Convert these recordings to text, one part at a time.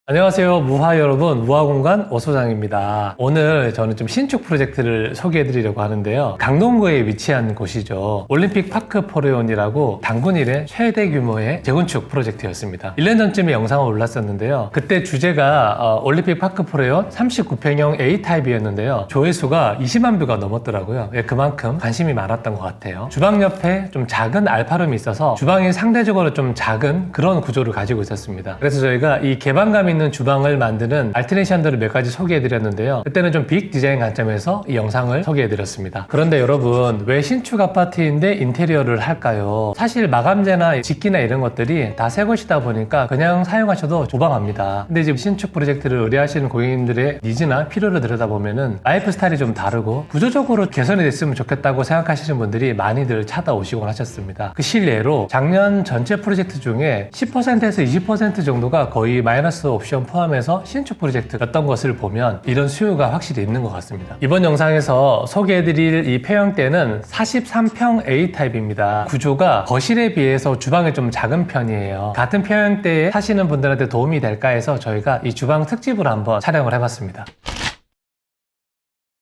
안녕하세요. 무화 여러분, 무화공간 오소장입니다. 오늘 저는 좀 신축 프로젝트를 소개해드리려고 하는데요. 강동구에 위치한 곳이죠. 올림픽 파크 포레온이라고 당군 이래 최대 규모의 재건축 프로젝트였습니다. 1년 전쯤에 영상을 올랐었는데요. 그때 주제가 올림픽 파크 포레온 39평형 A타입이었는데요. 조회수가 20만 뷰가 넘었더라고요. 그만큼 관심이 많았던 것 같아요. 주방 옆에 좀 작은 알파룸이 있어서 주방이 상대적으로 좀 작은 그런 구조를 가지고 있었습니다. 그래서 저희가 이 개방감 있는 주방을 만드는 알트레이션들을 몇 가지 소개해드렸는데요. 그때는 좀 빅 디자인 관점에서 이 영상을 소개해드렸습니다. 그런데 여러분, 왜 신축 아파트인데 인테리어를 할까요? 사실 마감재나 집기나 이런 것들이 다 새 것이다 보니까 그냥 사용하셔도 조방합니다. 근데 지금 신축 프로젝트를 의뢰하시는 고객님들의 니즈나 필요를 들여다보면은 라이프 스타일이 좀 다르고 구조적으로 개선이 됐으면 좋겠다고 생각하시는 분들이 많이들 찾아오시곤 하셨습니다. 그 실례로 작년 전체 프로젝트 중에 10%에서 20% 정도가 거의 마이너스 옵션 포함해서 신축 프로젝트였던 것을 보면 이런 수요가 확실히 있는 것 같습니다. 이번 영상에서 소개해드릴 이 평형대는 43평 A타입입니다. 구조가 거실에 비해서 주방이 좀 작은 편이에요. 같은 평형대에 사시는 분들한테 도움이 될까 해서 저희가 이 주방 특집으로 한번 촬영을 해봤습니다.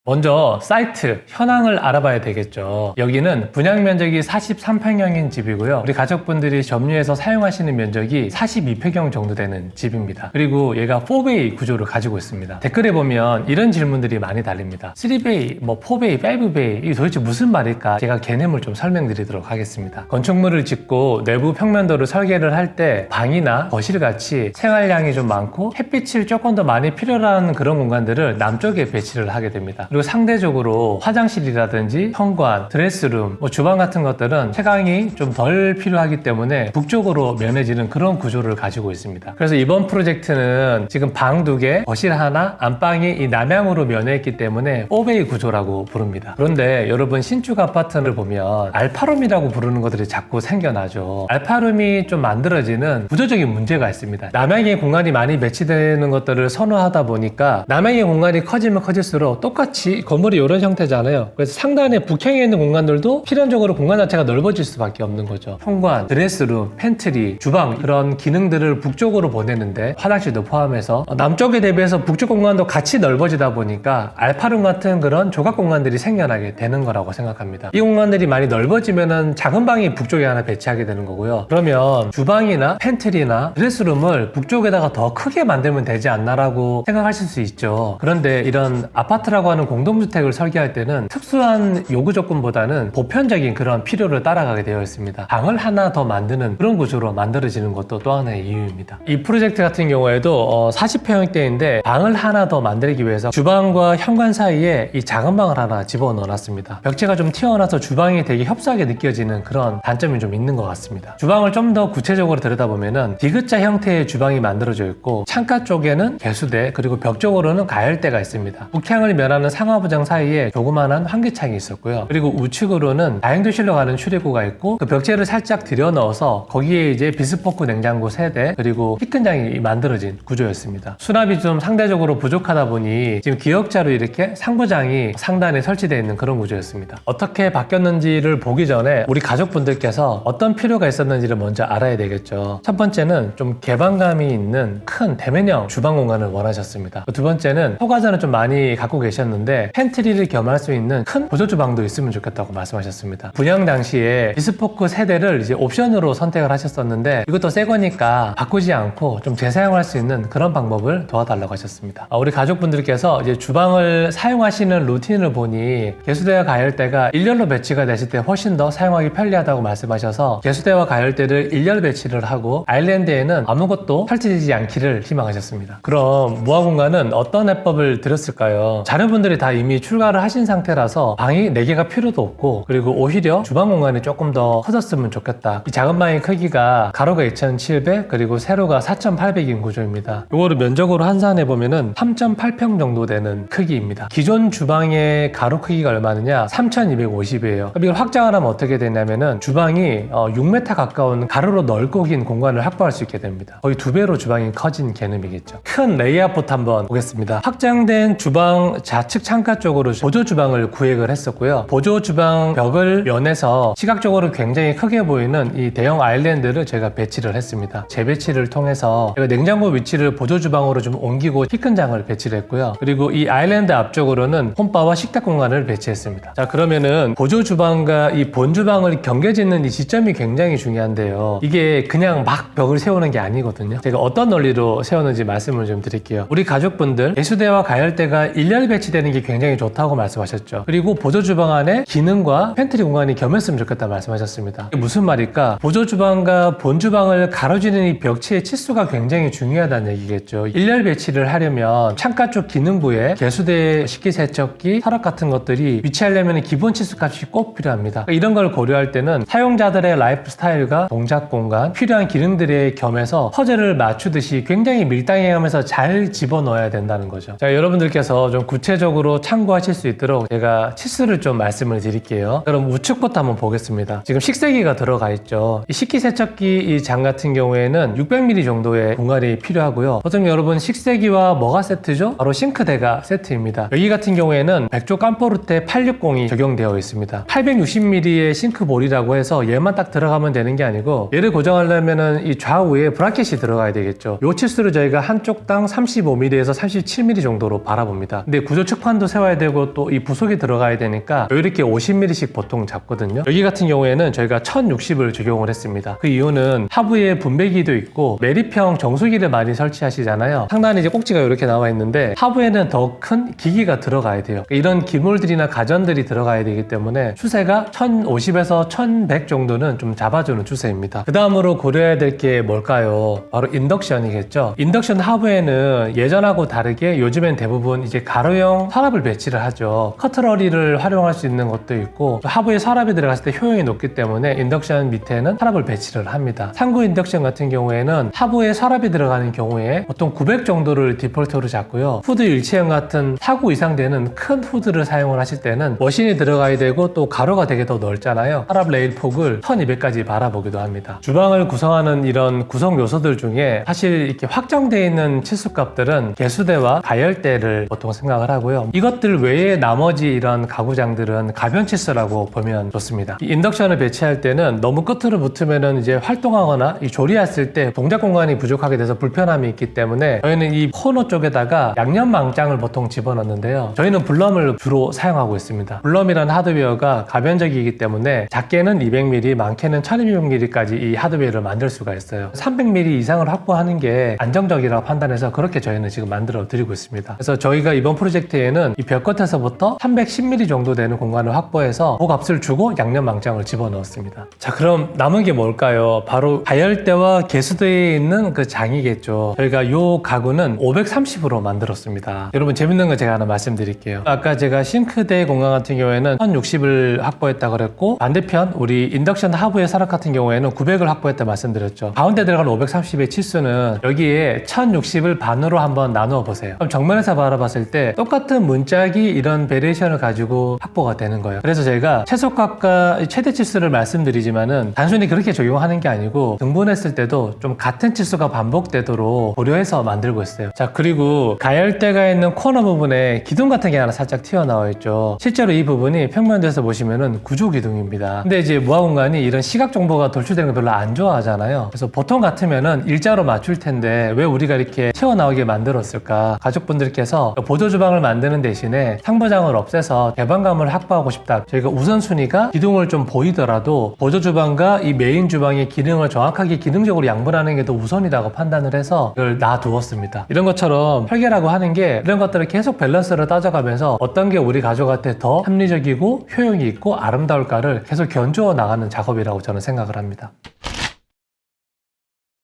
먼저 사이트 현황을 알아봐야 되겠죠. 여기는 분양 면적이 43평형인 집이고요. 우리 가족분들이 점유해서 사용하시는 면적이 42평형 정도 되는 집입니다. 그리고 얘가 4베이 구조를 가지고 있습니다. 댓글에 보면 이런 질문들이 많이 달립니다. 3베이, 4베이, 5베이 이게 도대체 무슨 말일까? 제가 개념을 좀 설명드리도록 하겠습니다. 건축물을 짓고 내부 평면도를 설계를 할 때 방이나 거실같이 생활량이 좀 많고 햇빛을 조금 더 많이 필요로 하는 그런 공간들을 남쪽에 배치를 하게 됩니다. 그리고 상대적으로 화장실이라든지 현관, 드레스룸, 주방 같은 것들은 채광이 좀 덜 필요하기 때문에 북쪽으로 면해지는 그런 구조를 가지고 있습니다. 그래서 이번 프로젝트는 지금 방 2개, 거실 하나, 안방이 이 남향으로 면해있기 때문에 4베이 구조라고 부릅니다. 그런데 여러분 신축 아파트를 보면 알파룸이라고 부르는 것들이 자꾸 생겨나죠. 알파룸이 좀 만들어지는 구조적인 문제가 있습니다. 남향의 공간이 많이 배치되는 것들을 선호하다 보니까 남향의 공간이 커지면 커질수록 똑같이 건물이 이런 형태잖아요. 그래서 상단에 북향에 있는 공간들도 필연적으로 공간 자체가 넓어질 수밖에 없는 거죠. 현관, 드레스룸, 팬트리, 주방 그런 기능들을 북쪽으로 보내는데 화장실도 포함해서 남쪽에 대비해서 북쪽 공간도 같이 넓어지다 보니까 알파룸 같은 그런 조각 공간들이 생겨나게 되는 거라고 생각합니다. 이 공간들이 많이 넓어지면은 작은 방이 북쪽에 하나 배치하게 되는 거고요. 그러면 주방이나 팬트리나 드레스룸을 북쪽에다가 더 크게 만들면 되지 않나라고 생각하실 수 있죠. 그런데 이런 아파트라고 하는 공동주택을 설계할 때는 특수한 요구 조건보다는 보편적인 그런 필요를 따라가게 되어 있습니다. 방을 하나 더 만드는 그런 구조로 만들어지는 것도 또 하나의 이유입니다. 이 프로젝트 같은 경우에도 40평형대인데 방을 하나 더 만들기 위해서 주방과 현관 사이에 이 작은 방을 하나 집어넣어 놨습니다. 벽체가 좀 튀어나와서 주방이 되게 협소하게 느껴지는 그런 단점이 좀 있는 것 같습니다. 주방을 좀 더 구체적으로 들여다보면은 디귿자 형태의 주방이 만들어져 있고 창가 쪽에는 개수대 그리고 벽 쪽으로는 가열대가 있습니다. 북향을 면하는 상하부장 사이에 조그마한 환기창이 있었고요. 그리고 우측으로는 다용도실로 가는 출입구가 있고 그 벽체를 살짝 들여 넣어서 거기에 이제 비스포크 냉장고 3대 그리고 피큰장이 만들어진 구조였습니다. 수납이 좀 상대적으로 부족하다 보니 지금 기역자로 이렇게 상부장이 상단에 설치되어 있는 그런 구조였습니다. 어떻게 바뀌었는지를 보기 전에 우리 가족분들께서 어떤 필요가 있었는지를 먼저 알아야 되겠죠. 첫 번째는 좀 개방감이 있는 큰 대면형 주방 공간을 원하셨습니다. 두 번째는 소가전을 좀 많이 갖고 계셨는데 팬트리를 겸할 수 있는 큰 보조주방도 있으면 좋겠다고 말씀하셨습니다. 분양 당시에 비스포크 세대를 이제 옵션으로 선택을 하셨었는데 이것도 새 거니까 바꾸지 않고 좀 재사용할 수 있는 그런 방법을 도와달라고 하셨습니다. 우리 가족분들께서 이제 주방을 사용하시는 루틴을 보니 개수대와 가열대가 일렬로 배치가 됐을 때 훨씬 더 사용하기 편리하다고 말씀하셔서 개수대와 가열대를 일렬 배치를 하고 아일랜드에는 아무것도 설치되지 않기를 희망하셨습니다. 그럼 무화공간은 어떤 해법을 들였을까요? 자녀분들이 다 이미 출가를 하신 상태라서 방이 4개가 필요도 없고 그리고 오히려 주방 공간이 조금 더 커졌으면 좋겠다. 이 작은 방의 크기가 가로가 2,700 그리고 세로가 4,800인 구조입니다. 이거를 면적으로 환산해 보면은 3.8평 정도 되는 크기입니다. 기존 주방의 가로 크기가 얼마느냐? 3,250이에요. 이걸 확장을 하면 어떻게 되냐면은 주방이 6m 가까운 가로로 넓고 긴 공간을 확보할 수 있게 됩니다. 거의 2배로 주방이 커진 개념이겠죠. 큰 레이아웃부터 한번 보겠습니다. 확장된 주방 좌측 창가 쪽으로 보조 주방을 구획을 했었고요. 보조 주방 벽을 면에서 시각적으로 굉장히 크게 보이는 이 대형 아일랜드를 제가 배치를 했습니다. 재배치를 통해서 제가 냉장고 위치를 보조 주방으로 좀 옮기고 키 큰 장을 배치를 했고요. 그리고 이 아일랜드 앞쪽으로는 홈바와 식탁 공간을 배치했습니다. 자, 그러면은 보조 주방과 이 본 주방을 경계짓는 이 지점이 굉장히 중요한데요. 이게 그냥 막 벽을 세우는 게 아니거든요. 제가 어떤 논리로 세우는지 말씀을 좀 드릴게요. 우리 가족분들 개수대와 가열대가 일렬 배치되는 게 굉장히 좋다고 말씀하셨죠. 그리고 보조 주방 안에 기능과 팬트리 공간이 겸했으면 좋겠다 말씀하셨습니다. 이게 무슨 말일까? 보조 주방과 본 주방을 가로지르는 이 벽체의 치수가 굉장히 중요하다는 얘기겠죠. 일렬 배치를 하려면 창가 쪽 기능부에 개수대, 식기세척기, 서랍 같은 것들이 위치하려면 기본 치수값이 꼭 필요합니다. 이런 걸 고려할 때는 사용자들의 라이프 스타일과 동작 공간, 필요한 기능들에 겸해서 퍼즐을 맞추듯이 굉장히 밀당해가면서 잘 집어넣어야 된다는 거죠. 자, 여러분들께서 좀 구체적으로 참고하실 수 있도록 제가 치수를 좀 말씀을 드릴게요. 그럼 우측부터 한번 보겠습니다. 지금 식세기가 들어가 있죠. 이 식기세척기 이 장 같은 경우에는 600mm 정도의 공간이 필요하고요. 보통 여러분 식세기와 뭐가 세트죠? 바로 싱크대가 세트입니다. 여기 같은 경우에는 백조 깜포르테 860이 적용되어 있습니다. 860mm의 싱크볼이라고 해서 얘만 딱 들어가면 되는 게 아니고 얘를 고정하려면은 이 좌우에 브라켓이 들어가야 되겠죠. 요 치수를 저희가 한쪽당 35mm에서 37mm 정도로 바라봅니다. 근데 구조 측판도 세워야 되고 또 이 부속이 들어가야 되니까 이렇게 50mm씩 보통 잡거든요. 여기 같은 경우에는 저희가 1060을 적용을 했습니다. 그 이유는 하부에 분배기도 있고 매립형 정수기를 많이 설치하시잖아요. 상단에 이제 꼭지가 이렇게 나와 있는데 하부에는 더 큰 기기가 들어가야 돼요. 이런 기물들이나 가전들이 들어가야 되기 때문에 추세가 1050에서 1100 정도는 좀 잡아주는 추세입니다. 그 다음으로 고려해야 될 게 뭘까요? 바로 인덕션이겠죠. 인덕션 하부에는 예전하고 다르게 요즘엔 대부분 이제 가로형 서랍을 배치를 하죠. 커트러리를 활용할 수 있는 것도 있고 하부에 서랍이 들어갔을 때 효용이 높기 때문에 인덕션 밑에는 서랍을 배치를 합니다. 상구 인덕션 같은 경우에는 하부에 서랍이 들어가는 경우에 보통 900 정도를 디폴트로 잡고요. 후드 일체형 같은 4구 이상 되는 큰 후드를 사용을 하실 때는 머신이 들어가야 되고 또 가로가 되게 더 넓잖아요. 서랍 레일 폭을 1200까지 바라보기도 합니다. 주방을 구성하는 이런 구성 요소들 중에 사실 이렇게 확정되어 있는 치수값들은 개수대와 가열대를 보통 생각을 하고요. 이것들 외에 나머지 이런 가구장들은 가변 치수라고 보면 좋습니다. 이 인덕션을 배치할 때는 너무 끝으로 붙으면은 이제 활동하거나 이 조리했을 때 동작 공간이 부족하게 돼서 불편함이 있기 때문에 저희는 이 코너 쪽에다가 양념 망장을 보통 집어넣는데요. 저희는 블럼을 주로 사용하고 있습니다. 블럼이라는 하드웨어가 가변적이기 때문에 작게는 200mm, 많게는 1200mm까지 이 하드웨어를 만들 수가 있어요. 300mm 이상을 확보하는 게 안정적이라고 판단해서 그렇게 저희는 지금 만들어 드리고 있습니다. 그래서 저희가 이번 프로젝트에는 이 벽 끝에서부터 310mm 정도 되는 공간을 확보해서 그 값을 주고 양념 망장을 집어넣었습니다. 자, 그럼 남은 게 뭘까요? 바로 가열대와 개수대에 있는 그 장이겠죠. 저희가 이 가구는 530으로 만들었습니다. 여러분 재밌는 거 제가 하나 말씀드릴게요. 아까 제가 싱크대 공간 같은 경우에는 1060을 확보했다 그랬고 반대편 우리 인덕션 하부의 서랍 같은 경우에는 900을 확보했다 말씀드렸죠. 가운데 들어간 530의 치수는 여기에 1060을 반으로 한번 나누어 보세요. 그럼 정면에서 바라봤을 때 똑같은 문짝이 이런 베리에이션을 가지고 확보가 되는 거예요. 그래서 제가 최소값과 최대 치수를 말씀드리지만은 단순히 그렇게 적용하는 게 아니고 등분했을 때도 좀 같은 치수가 반복되도록 고려해서 만들고 있어요. 자, 그리고 가열대가 있는 코너 부분에 기둥 같은 게 하나 살짝 튀어나와 있죠. 실제로 이 부분이 평면도에서 보시면은 구조 기둥입니다. 근데 이제 무화 공간이 이런 시각 정보가 돌출되는 걸 별로 안 좋아하잖아요. 그래서 보통 같으면은 일자로 맞출 텐데 왜 우리가 이렇게 튀어나오게 만들었을까? 가족분들께서 보조 주방을 만드는 대신에 상부장을 없애서 개방감을 확보하고 싶다. 저희가 우선순위가 기둥을 좀 보이더라도 보조 주방과 이 메인 주방의 기능을 정확하게 기능적으로 양분하는 게 더 우선이라고 판단을 해서 이걸 놔두었습니다. 이런 것처럼 설계라고 하는 게 이런 것들을 계속 밸런스를 따져가면서 어떤 게 우리 가족한테 더 합리적이고 효용이 있고 아름다울까를 계속 견주어 나가는 작업이라고 저는 생각을 합니다.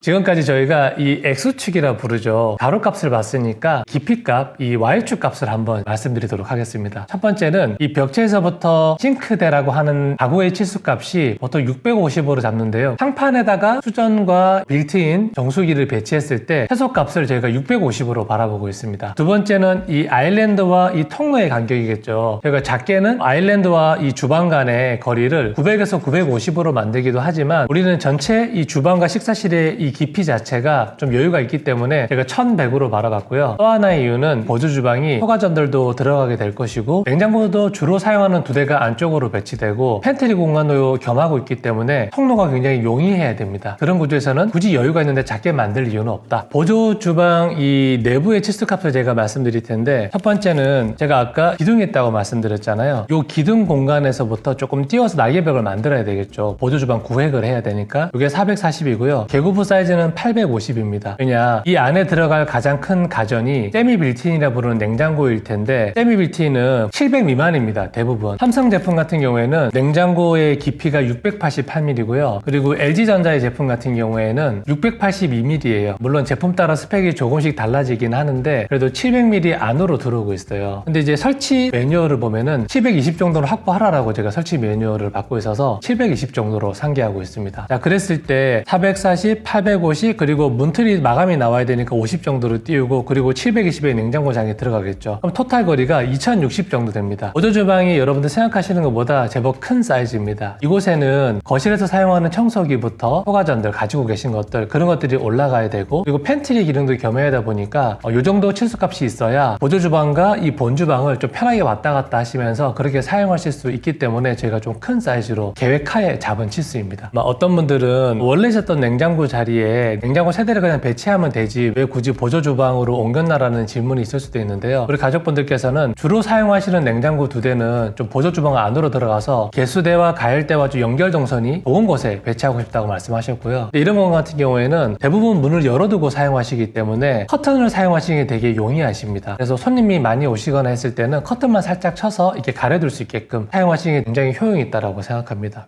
지금까지 저희가 이 X축이라 부르죠. 가로값을 봤으니까 깊이값, 이 Y축 값을 한번 말씀드리도록 하겠습니다. 첫 번째는 이 벽체에서부터 싱크대라고 하는 가구의 치수값이 보통 650으로 잡는데요. 상판에다가 수전과 빌트인 정수기를 배치했을 때 최소값을 저희가 650으로 바라보고 있습니다. 두 번째는 이 아일랜드와 이 통로의 간격이겠죠. 저희가 작게는 아일랜드와 이 주방 간의 거리를 900에서 950으로 만들기도 하지만 우리는 전체 이 주방과 식사실의 이 깊이 자체가 좀 여유가 있기 때문에 제가 1100으로 바라봤고요. 또 하나의 이유는 보조 주방이 소가전들도 들어가게 될 것이고 냉장고도 주로 사용하는 두 대가 안쪽으로 배치되고 팬트리 공간도 겸하고 있기 때문에 통로가 굉장히 용이해야 됩니다. 그런 구조에서는 굳이 여유가 있는데 작게 만들 이유는 없다. 보조 주방 이 내부의 치수값을 제가 말씀드릴 텐데, 첫 번째는 제가 아까 기둥이 있다고 말씀드렸잖아요. 이 기둥 공간에서부터 조금 띄워서 날개벽을 만들어야 되겠죠. 보조 주방 구획을 해야 되니까. 이게 440이고요. 개구부 사이즈는 850입니다. 왜냐, 이 안에 들어갈 가장 큰 가전이 세미 빌트인이라 부르는 냉장고일 텐데, 세미 빌트인은 700 미만입니다. 대부분. 삼성 제품 같은 경우에는 냉장고의 깊이가 688mm고요. 그리고 LG전자의 제품 같은 경우에는 682mm예요. 물론 제품 따라 스펙이 조금씩 달라지긴 하는데 그래도 700mm 안으로 들어오고 있어요. 근데 이제 설치 매뉴얼을 보면은 720 정도로 확보하라고 제가 설치 매뉴얼을 받고 있어서 720 정도로 상기하고 있습니다. 자, 그랬을 때 440, 850 그리고 문틀이 마감이 나와야 되니까 50 정도로 띄우고 그리고 720의 냉장고장에 들어가겠죠. 그럼 토탈 거리가 2060 정도 됩니다. 보조 주방이 여러분들 생각하시는 것보다 제법 큰 사이즈입니다. 이곳에는 거실에서 사용하는 청소기부터 소가전들 가지고 계신 것들 그런 것들이 올라가야 되고 그리고 팬트리 기능도 겸해야 하다 보니까 이 정도 치수값이 있어야 보조 주방과 이 본 주방을 좀 편하게 왔다 갔다 하시면서 그렇게 사용하실 수 있기 때문에 저희가 좀 큰 사이즈로 계획하에 잡은 치수입니다. 어떤 분들은 원래 있었던 냉장고 자리에 냉장고 세대를 그냥 배치하면 되지 왜 굳이 보조 주방으로 옮겼나라는 질문이 있을 수도 있는데요. 우리 가족분들께서는 주로 사용하시는 냉장고 두 대는 좀 보조 주방 안으로 들어가서 개수대와 가열대와 좀 연결 동선이 좋은 곳에 배치하고 싶다고 말씀하셨고요. 이런 것 같은 경우에는 대부분 문을 열어두고 사용하시기 때문에 커튼을 사용하시는 게 되게 용이하십니다. 그래서 손님이 많이 오시거나 했을 때는 커튼만 살짝 쳐서 이렇게 가려둘 수 있게끔 사용하시는 게 굉장히 효용이 있다고 생각합니다.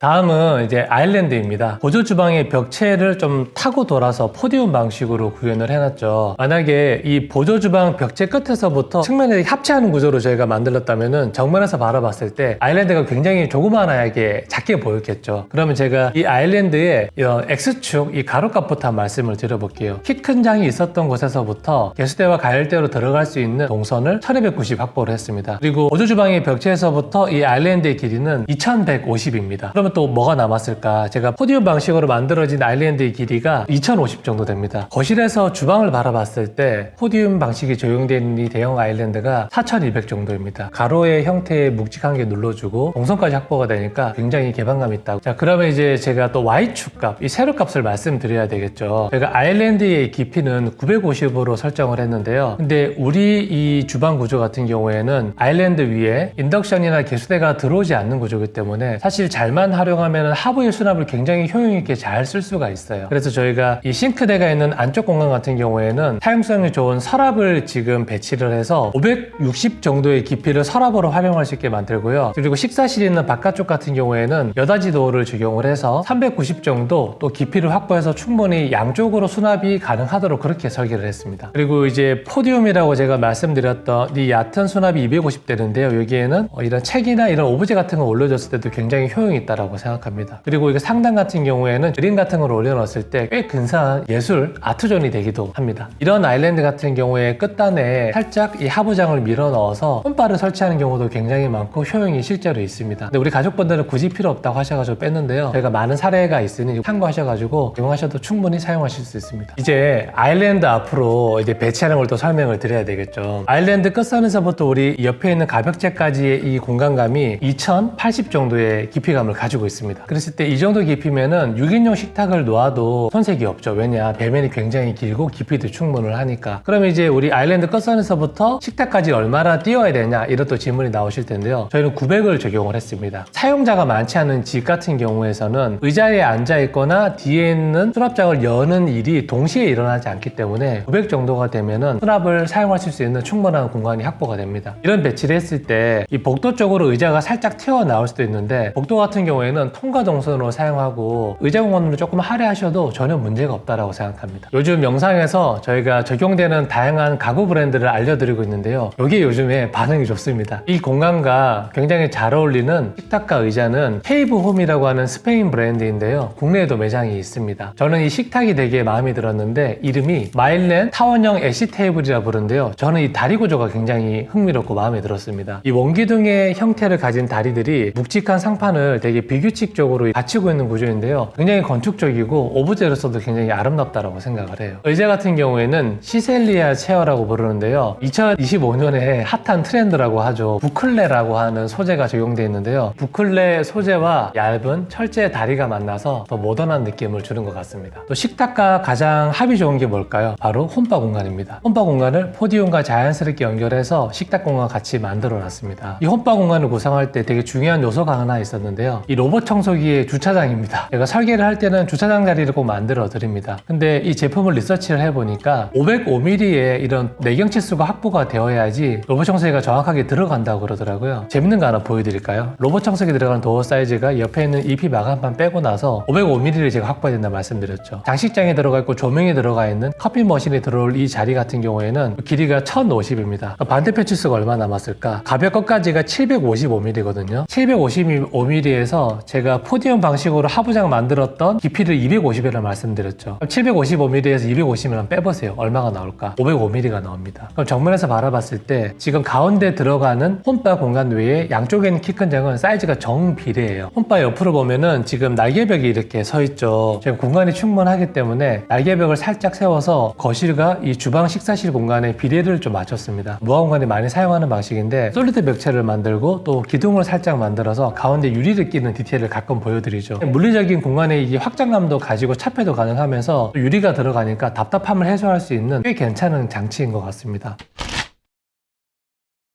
다음은 이제 아일랜드입니다. 보조 주방의 벽체를 좀 타고 돌아서 포디움 방식으로 구현을 해놨죠. 만약에 이 보조 주방 벽체 끝에서부터 측면에 합체하는 구조로 저희가 만들었다면은 정면에서 바라봤을 때 아일랜드가 굉장히 조그만하게 작게 보였겠죠. 그러면 제가 이 아일랜드의 이런 X축 이 가로값부터 말씀을 드려볼게요. 키 큰 장이 있었던 곳에서부터 개수대와 가열대로 들어갈 수 있는 동선을 1290 확보를 했습니다. 그리고 보조 주방의 벽체에서부터 이 아일랜드의 길이는 2150입니다. 그러면 또 뭐가 남았을까? 제가 포디움 방식으로 만들어진 아일랜드의 길이가 2050 정도 됩니다. 거실에서 주방을 바라봤을 때 포디움 방식이 적용된 이 대형 아일랜드가 4200 정도입니다. 가로의 형태의 묵직한 게 눌러주고 동선까지 확보가 되니까 굉장히 개방감 있다고. 자, 그러면 이제 제가 또 Y축 값, 이 세로값을 말씀드려야 되겠죠. 제가 아일랜드의 깊이는 950으로 설정을 했는데요. 근데 우리 이 주방 구조 같은 경우에는 아일랜드 위에 인덕션이나 개수대가 들어오지 않는 구조이기 때문에 사실 잘만 활용하면 하부의 수납을 굉장히 효용 있게 잘 쓸 수가 있어요. 그래서 저희가 이 싱크대가 있는 안쪽 공간 같은 경우에는 사용성이 좋은 서랍을 지금 배치를 해서 560 정도의 깊이를 서랍으로 활용할 수 있게 만들고요. 그리고 식사실이 있는 바깥쪽 같은 경우에는 여닫이 도어를 적용을 해서 390 정도 또 깊이를 확보해서 충분히 양쪽으로 수납이 가능하도록 그렇게 설계를 했습니다. 그리고 이제 포디움이라고 제가 말씀드렸던 이 얕은 수납이 250 되는데요. 여기에는 이런 책이나 이런 오브제 같은 거 올려줬을 때도 굉장히 효용이 있다라고 생각합니다. 그리고 이게 상단 같은 경우에는 그림 같은 걸 올려놨을 때 꽤 근사한 예술 아트존이 되기도 합니다. 이런 아일랜드 같은 경우에 끝단에 살짝 이 하부장을 밀어 넣어서 홈바를 설치하는 경우도 굉장히 많고 효용이 실제로 있습니다. 근데 우리 가족분들은 굳이 필요 없다고 하셔가지고 뺐는데요. 저희가 많은 사례가 있으니 참고하셔가지고 이용하셔도 충분히 사용하실 수 있습니다. 이제 아일랜드 앞으로 이제 배치하는 걸 또 설명을 드려야 되겠죠. 아일랜드 끝선에서부터 우리 옆에 있는 가벽체까지의 이 공간감이 2080 정도의 깊이감을 가지고 있습니다. 그랬을 때 이 정도 깊이면은 6인용 식탁을 놓아도 손색이 없죠. 왜냐, 배면이 굉장히 길고 깊이도 충분을 하니까. 그러면 이제 우리 아일랜드 끝선에서부터 식탁까지 얼마나 띄워야 되냐 이런 또 질문이 나오실 텐데요. 저희는 900을 적용을 했습니다. 사용자가 많지 않은 집 같은 경우에서는 의자에 앉아 있거나 뒤에 있는 수납장을 여는 일이 동시에 일어나지 않기 때문에 900 정도가 되면은 수납을 사용하실 수 있는 충분한 공간이 확보가 됩니다. 이런 배치를 했을 때 이 복도 쪽으로 의자가 살짝 튀어나올 수도 있는데 복도 같은 경우에는 통과 동선으로 사용하고 의자 공간으로 조금 할애하셔도 전혀 문제가 없다라고 생각합니다. 요즘 영상에서 저희가 적용되는 다양한 가구 브랜드를 알려드리고 있는데요. 여기에 요즘에 반응이 좋습니다. 이 공간과 굉장히 잘 어울리는 식탁과 의자는 케이브 홈이라고 하는 스페인 브랜드인데요. 국내에도 매장이 있습니다. 저는 이 식탁이 되게 마음에 들었는데 이름이 마일렌 타원형 애쉬 테이블이라 부르는데요. 저는 이 다리 구조가 굉장히 흥미롭고 마음에 들었습니다. 이 원기둥의 형태를 가진 다리들이 묵직한 상판을 되게 비규칙적으로 갖추고 있는 구조인데요. 굉장히 건축적이고 오브제로서도 굉장히 아름답다라고 생각을 해요. 의자 같은 경우에는 시셀리아 체어라고 부르는데요. 2025년에 핫한 트렌드라고 하죠. 부클레라고 하는 소재가 적용되어 있는데요. 부클레 소재와 얇은 철제 다리가 만나서 더 모던한 느낌을 주는 것 같습니다. 또 식탁과 가장 합이 좋은 게 뭘까요? 바로 홈바 공간입니다. 홈바 공간을 포디움과 자연스럽게 연결해서 식탁 공간과 같이 만들어 놨습니다. 이 홈바 공간을 구성할 때 되게 중요한 요소가 하나 있었는데요. 이 로봇 청소기의 주차장입니다. 제가 설계를 할 때는 주차장 자리를 꼭 만들어 드립니다. 근데 이 제품을 리서치를 해보니까 505mm의 이런 내경 치수가 확보가 되어야지 로봇 청소기가 정확하게 들어간다고 그러더라고요. 재밌는 거 하나 보여드릴까요? 로봇 청소기 들어가는 도어 사이즈가 옆에 있는 EP 마감판 빼고 나서 505mm를 제가 확보해야 된다 말씀드렸죠. 장식장에 들어가 있고 조명이 들어가 있는 커피 머신이 들어올 이 자리 같은 경우에는 길이가 1050입니다. 반대편 치수가 얼마 남았을까? 가벽 끝까지가 755mm거든요. 755mm에서 제가 포디움 방식으로 하부장 만들었던 깊이를 250이라고 말씀드렸죠. 755mm에서 250mm 빼보세요. 얼마가 나올까? 505mm가 나옵니다. 그럼 정면에서 바라봤을 때 지금 가운데 들어가는 홈바 공간 외에 양쪽에 있는 키 큰 장은 사이즈가 정비례해요. 홈바 옆으로 보면은 지금 날개벽이 이렇게 서 있죠. 지금 공간이 충분하기 때문에 날개벽을 살짝 세워서 거실과 이 주방 식사실 공간의 비례를 좀 맞췄습니다. 무화공간이 많이 사용하는 방식인데 솔리드 벽체를 만들고 또 기둥을 살짝 만들어서 가운데 유리를 끼는 디테일을 가끔 보여드리죠. 물리적인 공간의 이 확장감도 가지고 차폐도 가능하면서 유리가 들어가니까 답답함을 해소할 수 있는 꽤 괜찮은 장치인 것 같습니다.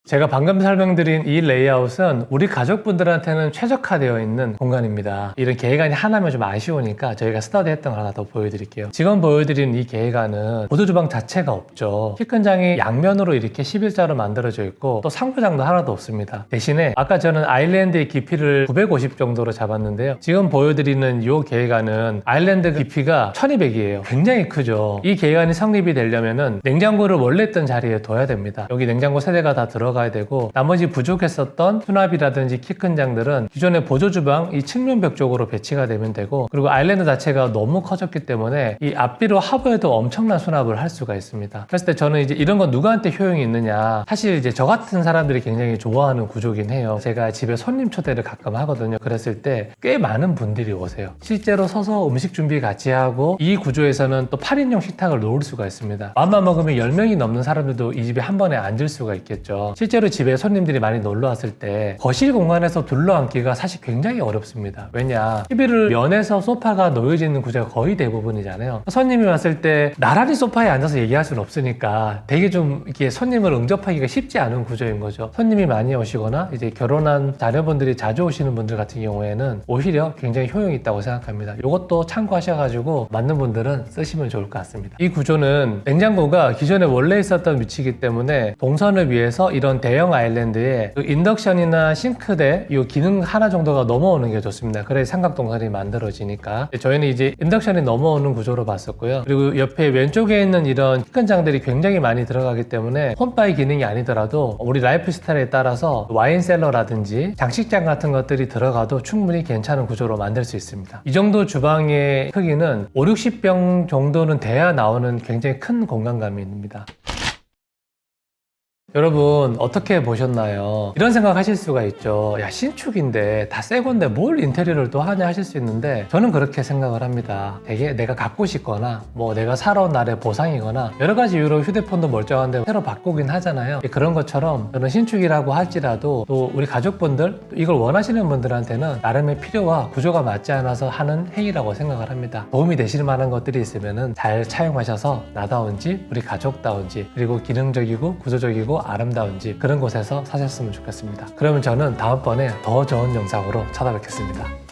제가 방금 설명드린 이 레이아웃은 우리 가족분들한테는 최적화되어 있는 공간입니다. 이런 계획안이 하나면 좀 아쉬우니까 저희가 스터디했던 걸 하나 더 보여드릴게요. 지금 보여드린 이 계획안은 보조주방 자체가 없죠. 키 큰 장이 양면으로 이렇게 11자로 만들어져 있고 또 상부장도 하나도 없습니다. 대신에 아까 저는 아일랜드의 깊이를 950 정도로 잡았는데요. 지금 보여드리는 이 계획안은 아일랜드 깊이가 1200이에요. 굉장히 크죠. 이 계획안이 성립이 되려면은 냉장고를 원래 있던 자리에 둬야 됩니다. 여기 냉장고 세대가 다 들어가야 되고 나머지 부족했었던 수납이라든지 키 큰 장들은 기존의 보조주방 이 측면벽 쪽으로 배치가 되면 되고, 그리고 아일랜드 자체가 너무 커졌기 때문에 이 앞뒤로 하부에도 엄청난 수납을 할 수가 있습니다. 그랬을 때 저는 이제 이런 건 누구한테 효용이 있느냐, 사실 이제 저 같은 사람들이 굉장히 좋아하는 구조긴 해요. 제가 집에 손님 초대를 가끔 하거든요. 그랬을 때 꽤 많은 분들이 오세요. 실제로 서서 음식 준비 같이 하고 이 구조에서는 또 8인용 식탁을 놓을 수가 있습니다. 맘만 먹으면 10명이 넘는 사람들도 이 집에 한 번에 앉을 수가 있겠죠. 실제로 집에 손님들이 많이 놀러 왔을 때 거실 공간에서 둘러앉기가 사실 굉장히 어렵습니다. 왜냐, TV를 면에서 소파가 놓여져 있는 구조가 거의 대부분이잖아요. 손님이 왔을 때 나란히 소파에 앉아서 얘기할 수는 없으니까 되게 좀 이렇게 손님을 응접하기가 쉽지 않은 구조인 거죠. 손님이 많이 오시거나 이제 결혼한 자녀분들이 자주 오시는 분들 같은 경우에는 오히려 굉장히 효용이 있다고 생각합니다. 이것도 참고하셔가지고 맞는 분들은 쓰시면 좋을 것 같습니다. 이 구조는 냉장고가 기존에 원래 있었던 위치이기 때문에 동선을 위해서 이런 대형 아일랜드에 인덕션이나 싱크대 이 기능 하나 정도가 넘어오는 게 좋습니다. 그래야 삼각동선이 만들어지니까. 저희는 이제 인덕션이 넘어오는 구조로 봤었고요. 그리고 옆에 왼쪽에 있는 이런 큰 장들이 굉장히 많이 들어가기 때문에 홈바의 기능이 아니더라도 우리 라이프 스타일에 따라서 와인 셀러라든지 장식장 같은 것들이 들어가도 충분히 괜찮은 구조로 만들 수 있습니다. 이 정도 주방의 크기는 5, 60평 정도는 돼야 나오는 굉장히 큰 공간감입니다. 여러분 어떻게 보셨나요? 이런 생각 하실 수가 있죠. 야, 신축인데 다 새 건데 뭘 인테리어를 또 하냐 하실 수 있는데, 저는 그렇게 생각을 합니다. 되게 내가 갖고 싶거나 뭐 내가 살아온 날의 보상이거나 여러 가지 이유로 휴대폰도 멀쩡한데 새로 바꾸긴 하잖아요. 그런 것처럼 저는 신축이라고 할지라도 또 우리 가족분들, 이걸 원하시는 분들한테는 나름의 필요와 구조가 맞지 않아서 하는 행위라고 생각을 합니다. 도움이 되실 만한 것들이 있으면 잘 차용하셔서 나다운 집, 우리 가족다운 집, 그리고 기능적이고 구조적이고 아름다운 집, 그런 곳에서 사셨으면 좋겠습니다. 그러면 저는 다음번에 더 좋은 영상으로 찾아뵙겠습니다.